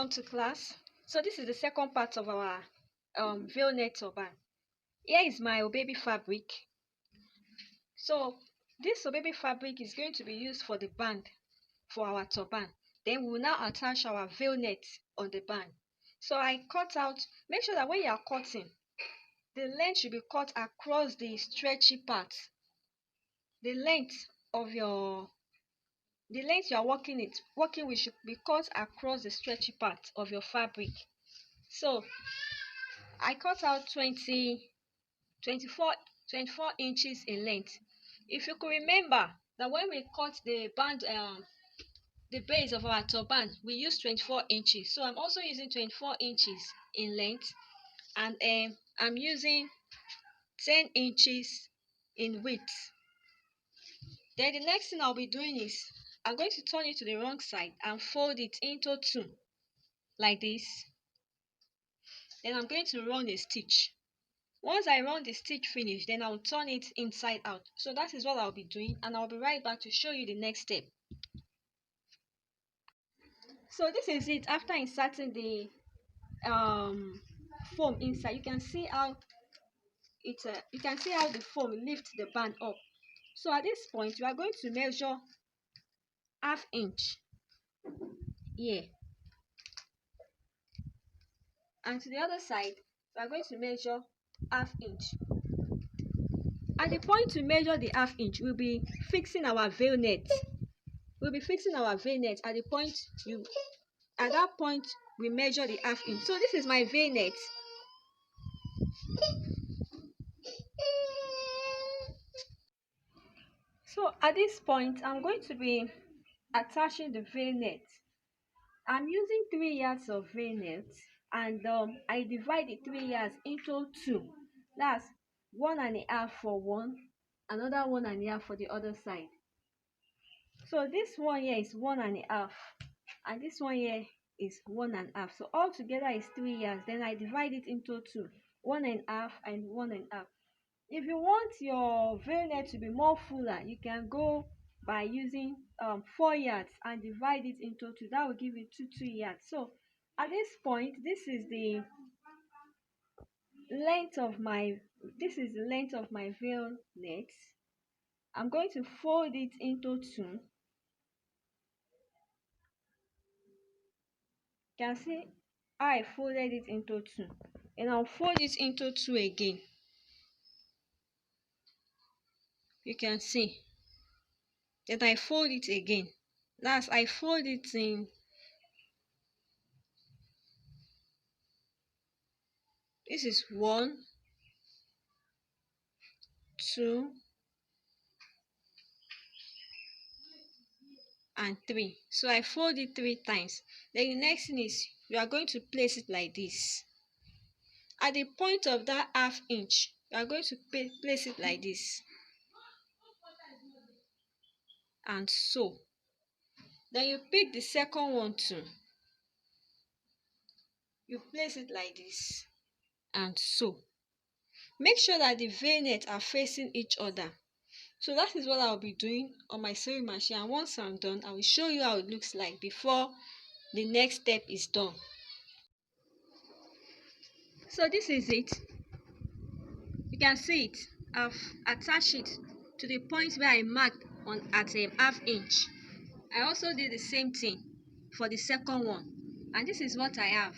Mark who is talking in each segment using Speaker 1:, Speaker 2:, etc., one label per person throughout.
Speaker 1: Welcome to class. So this is the second part of our veil net turban. Here is my baby fabric. So this baby fabric is going to be used for the band for our turban. Then we will now attach our veil net on the band. So I cut out, make sure that when you are cutting, the length should be cut across the stretchy part. The length you are working with should be cut across the stretchy part of your fabric. So I cut out 24 inches in length. If you could remember that when we cut the band, the base of our turban, we used 24 inches. So I'm also using 24 inches in length, and I'm using 10 inches in width. Then the next thing I'll be doing is I'm going to turn it to the wrong side and fold it into two like this. Then I'm going to run a stitch. Once I run the stitch finish, then I'll turn it inside out. So that is what I'll be doing, and I'll be right back to show you the next step. So this is it after inserting the foam inside. You can see how the foam lifts the band up. So at this point, we are going to measure ½ inch here, and to the other side we are going to measure ½ inch. At the point to measure the ½ inch, we'll be fixing our veil net. At that point we measure the ½ inch. So this is my veil net. So at this point, I'm going to be attaching the veil net. I'm using 3 yards of veil net, and I divide the 3 yards into two. That's 1.5 for one, another 1.5 for the other side. So this one here is 1.5, and this one here is 1.5. So all together is 3 yards. Then I divide it into two, 1.5 and 1.5. If you want your veil net to be more fuller, you can go by using 4 yards and divide it into two. That will give you 2 yards. So at this point, this is the length of my veil net. I'm going to fold it into two. You can see how I folded it into two, and I'll fold it into two again. You can see that I fold it again. Last, I fold it in. This is 1, 2, and 3. So I fold it 3 times. Then the next thing is you are going to place it like this. At the point of that ½ inch, you are going to place it like this, and so. Then you pick the second one too. You place it like this, and so. Make sure that the veil net are facing each other. So that is what I'll be doing on my sewing machine, and once I'm done, I will show you how it looks like before the next step is done. So this is it. You can see it. I've attached it to the point where I marked at ½ inch. I also did the same thing for the second one, and this is what I have.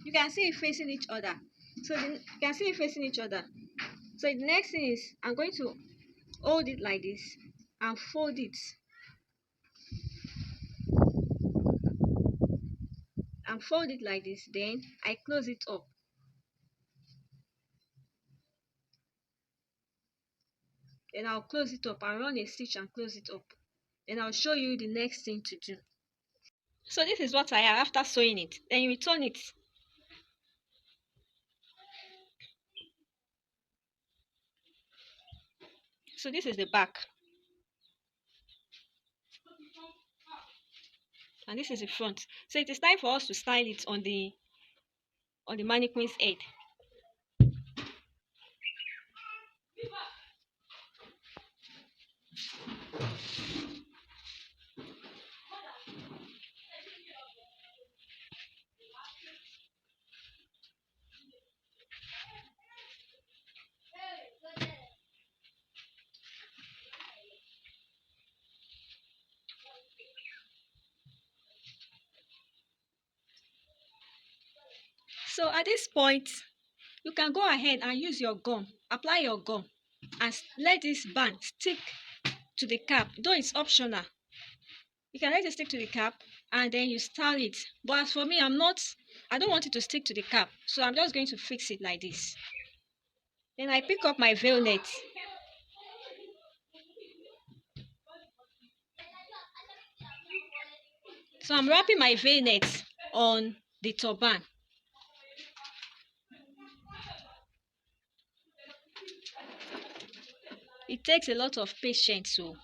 Speaker 1: You can see it facing each other. So the next thing is I'm going to hold it like this and fold it, like this. Then I close it up. Then I'll close it up and run a stitch and close it up. Then I'll show you the next thing to do. So this is what I have after sewing it. Then you return it. So this is the back, and this is the front. So it is time for us to style it on the mannequin's head. So at this point, you can go ahead and use your gum, apply your gum, and let this band stick to the cap. Though it's optional, you can let it stick to the cap and then you style it. But as for me, I don't want it to stick to the cap, so I'm just going to fix it like this. Then I pick up my veil net. So I'm wrapping my veil net on the turban. It takes a lot of patience, so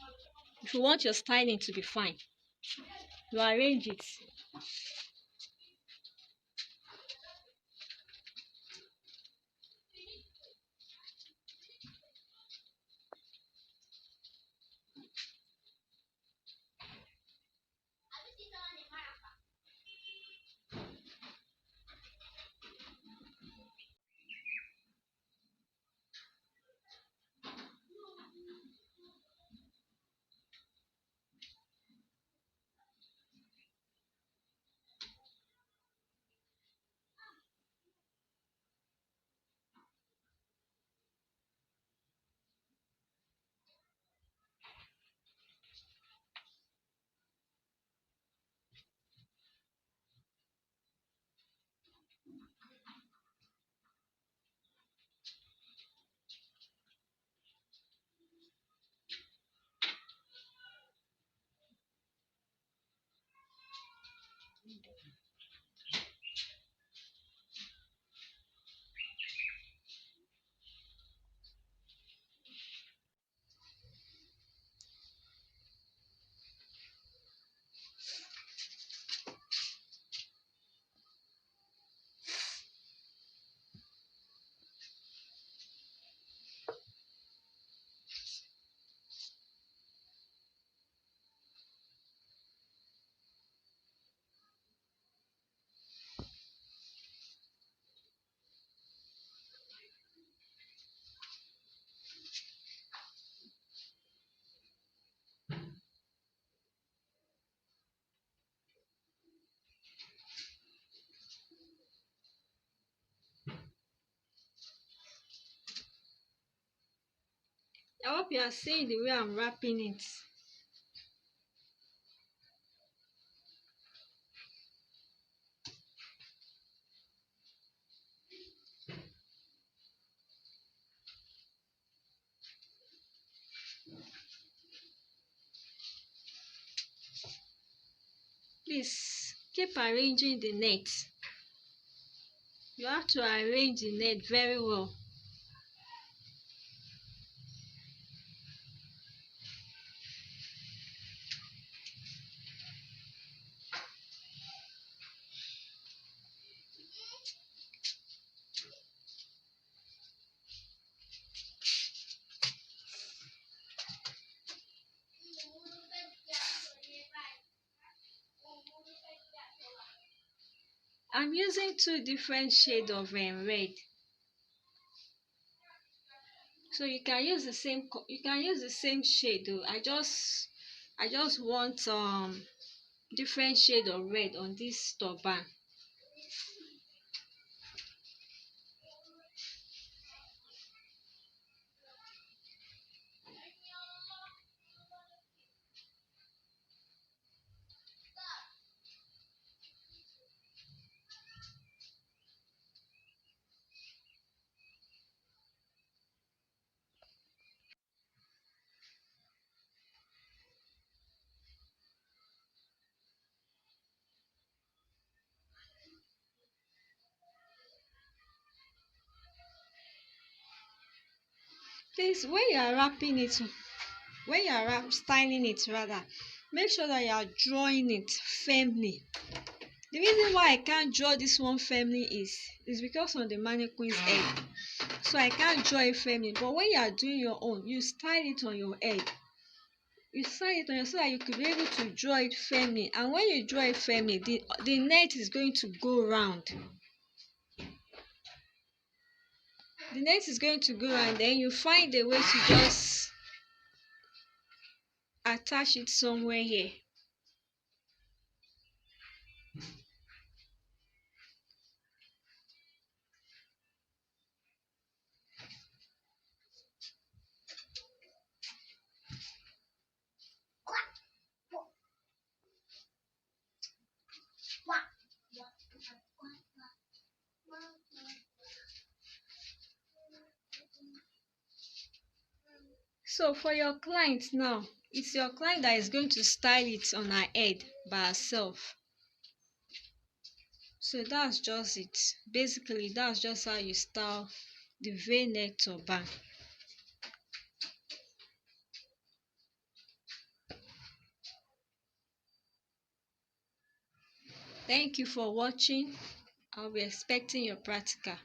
Speaker 1: if you want your styling to be fine, you arrange it. I hope you are seeing the way I'm wrapping it. Please keep arranging the net. You have to arrange the net very well. I'm using two different shades of red, so you can use the same shade though. I just want different shade of red on this turban. Please, when you are styling it rather, make sure that you are drawing it firmly. The reason why I can't draw this one firmly is because on the mannequin's head, so I can't draw it firmly. But when you are doing your own, you style it on your head. You style it on your, so that you could be able to draw it firmly. And when you draw it firmly, the net is going to go round. The net is going to go round. Then you find a way to just attach it somewhere here. So for your client now, it's your client that is going to style it on her head by herself. So that's just it. Basically, that's just how you style the v-neck turban. Thank you for watching. I'll be expecting your practical.